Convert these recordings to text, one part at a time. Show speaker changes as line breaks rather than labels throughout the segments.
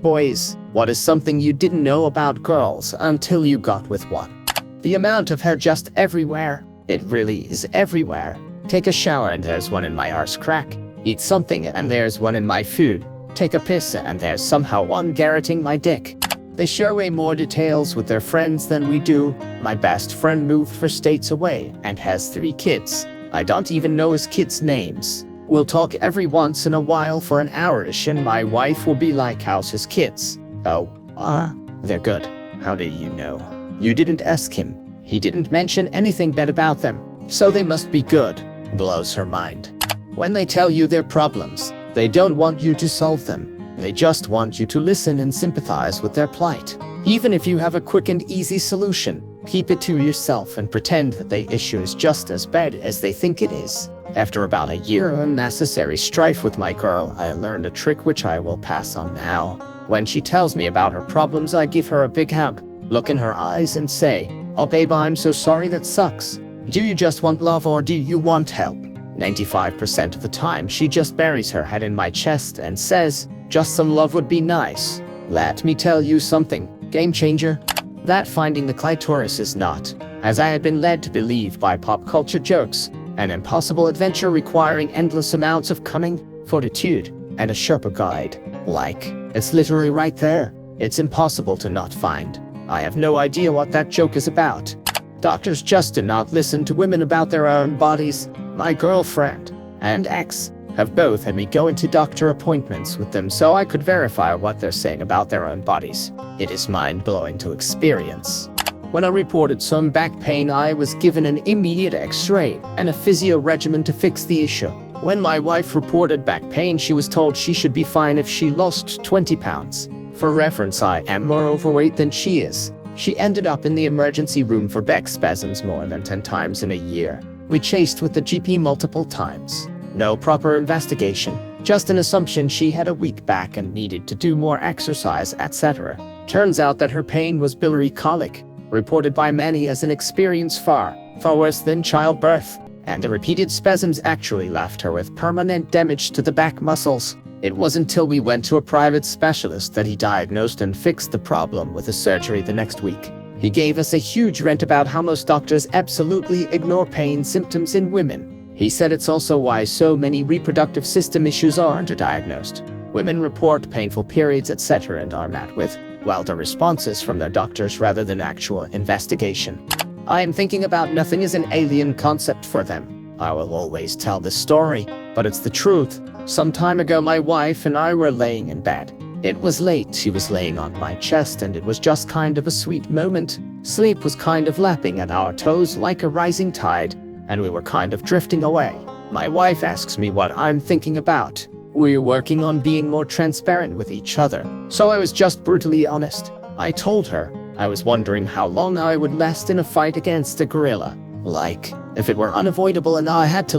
Boys, what is something you didn't know about girls until you got with one? The amount of hair just everywhere. It really is everywhere. Take a shower and there's one in my arse crack. Eat something and there's one in my food. Take a piss and there's somehow one garroting my dick. They share way more details with their friends than we do. My best friend moved for states away and has 3 kids. I don't even know his kids' names. We'll talk every once in a while for an hour-ish and my wife will be like, how's his kids? Oh, they're good. How do you know? You didn't ask him. He didn't mention anything bad about them, so they must be good. Blows her mind. When they tell you their problems, they don't want you to solve them. They just want you to listen and sympathize with their plight. Even if you have a quick and easy solution, keep it to yourself and pretend that the issue is just as bad as they think it is. After about a year of unnecessary strife with my girl, I learned a trick which I will pass on now. When she tells me about her problems, I give her a big hug, look in her eyes and say, "Oh babe, I'm so sorry, that sucks. Do you just want love or do you want help?" 95% of the time, she just buries her head in my chest and says, "Just some love would be nice." Let me tell you something, game changer. That finding the clitoris is not, as I had been led to believe by pop culture jokes, an impossible adventure requiring endless amounts of cunning, fortitude, and a Sherpa guide. Like, it's literally right there. It's impossible to not find. I have no idea what that joke is about. Doctors just do not listen to women about their own bodies. My girlfriend and ex have both had me go into doctor appointments with them so I could verify what they're saying about their own bodies. It is mind-blowing to experience. When I reported some back pain, I was given an immediate x-ray and a physio regimen to fix the issue. When my wife reported back pain, she was told she should be fine if she lost 20 pounds. For reference, I am more overweight than she is. She ended up in the emergency room for back spasms more than 10 times in a year. We chased with the GP multiple times. No proper investigation, just an assumption she had a weak back and needed to do more exercise, etc. Turns out that her pain was biliary colic, reported by many as an experience far worse than childbirth, and the repeated spasms actually left her with permanent damage to the back muscles. It wasn't until we went to a private specialist that he diagnosed and fixed the problem with a surgery the next week. He gave us a huge rant about how most doctors absolutely ignore pain symptoms in women. He said it's also why so many reproductive system issues are underdiagnosed. Women report painful periods, etc. and are met with wilder responses from their doctors rather than actual investigation. I am thinking about nothing as an alien concept for them. I will always tell this story, but it's the truth. Some time ago, my wife and I were laying in bed. It was late, she was laying on my chest, and it was just kind of a sweet moment. Sleep was kind of lapping at our toes like a rising tide, and we were kind of drifting away. My wife asks me what I'm thinking about. We're working on being more transparent with each other, so I was just brutally honest. I told her I was wondering how long I would last in a fight against a gorilla. Like, if it were unavoidable and I had to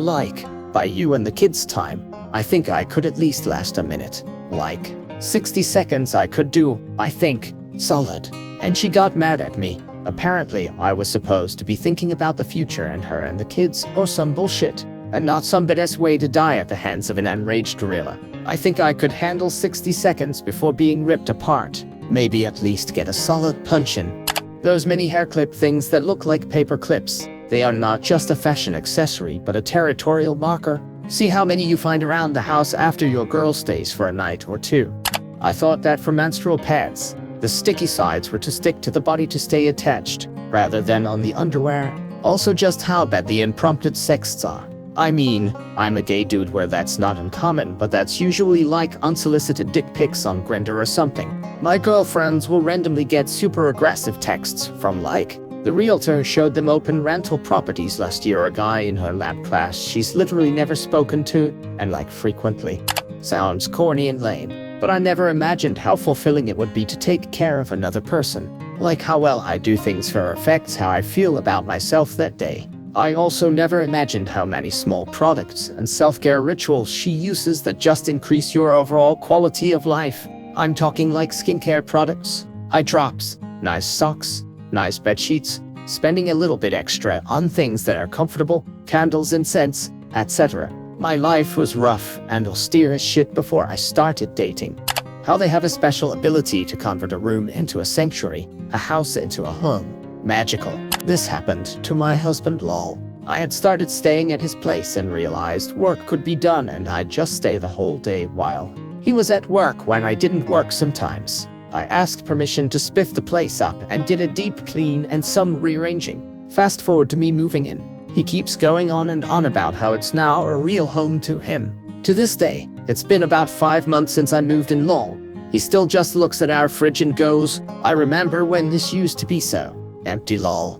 buy you and the kids time, I think I could at least last a minute. Like, 60 seconds I could do, I think, solid. And she got mad at me. Apparently, I was supposed to be thinking about the future and her and the kids, or some bullshit, and not some badass way to die at the hands of an enraged gorilla. I think I could handle 60 seconds before being ripped apart. Maybe at least get a solid punch in. Those mini hair clip things that look like paper clips. They are not just a fashion accessory, but a territorial marker. See how many you find around the house after your girl stays for a night or two. I thought that for menstrual pads, the sticky sides were to stick to the body to stay attached, rather than on the underwear. Also just how bad the impromptu sexts are. I mean, I'm a gay dude where that's not uncommon, but that's usually like unsolicited dick pics on Grindr or something. My girlfriends will randomly get super aggressive texts from the realtor showed them open rental properties last year, a guy in her lab class she's literally never spoken to, and frequently. Sounds corny and lame, but I never imagined how fulfilling it would be to take care of another person. Like how well I do things for her affects how I feel about myself that day. I also never imagined how many small products and self-care rituals she uses that just increase your overall quality of life. I'm talking like skincare products, eye drops, nice socks, nice bed sheets, spending a little bit extra on things that are comfortable, candles and scents, etc. My life was rough and austere as shit before I started dating. How they have a special ability to convert a room into a sanctuary, a house into a home. Magical. This happened to my husband lol. I had started staying at his place and realized work could be done and I'd just stay the whole day while he was at work when I didn't work sometimes. I asked permission to spiff the place up and did a deep clean and some rearranging. Fast forward to me moving in. He keeps going on and on about how it's now a real home to him. To this day, it's been about 5 months since I moved in lol. He still just looks at our fridge and goes, "I remember when this used to be so empty lol."